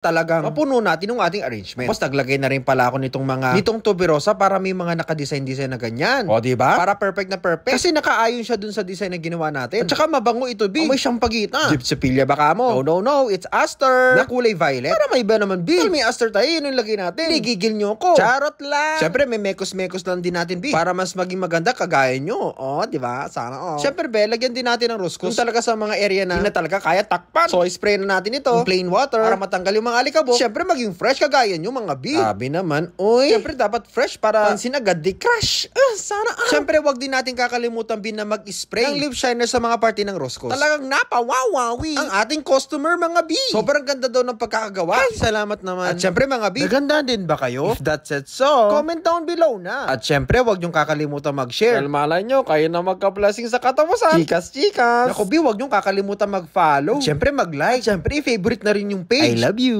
talagang mapuno natin yung ating arrangement. Tapos naglagay na rin pala ako nitong tuberosa para may mga naka-design na ganyan. O, diba? Para perfect na perfect. Kasi nakaayon siya dun sa design na ginawa natin. At saka mabango ito, B. May siyang pagita. Gypsophilia baka mo? No. It's aster. Na kulay violet. Para may iba naman, B. Para may aster tayo, yun yung lagay natin. Gigigil nyo ko. Charot lang. Siyempre, may mekos-mekos lang din natin, B. Para mas maging maganda kagaya nyo. O, diba? Sana, Siyempre, B, lagyan din natin ng roscos. Kung talaga sa mga area na hindi na talaga kaya takpan. So, spray na natin ito. Yung plain water. Para matanggal yung mga alikabok. Siyempre, maging fresh kagaya nyo mga B. Sabi naman, uy. Siyempre, dapat fresh para pansin agad di crush. Sana. Siyempre, wag din natin kakalimutan bin na mag-spray ng lip shiner sa mga party ng roscos. Talagang napawawawi ang ating customer mga B. Sobrang ganda daw ng pagkakagawa. Ay, salamat naman. At siyempre mga B, naganda din ba kayo? If that's it so, comment down below na. At siyempre, wag niyong kakalimutan mag-share. Dahil malay nyo, kayo na magka-blessing sa katapusan. Chikas. Naku B, wag niyong kakalimutan mag-follow. At siyempre, mag-like. Siyempre, i-favorite na rin yung page. I love you.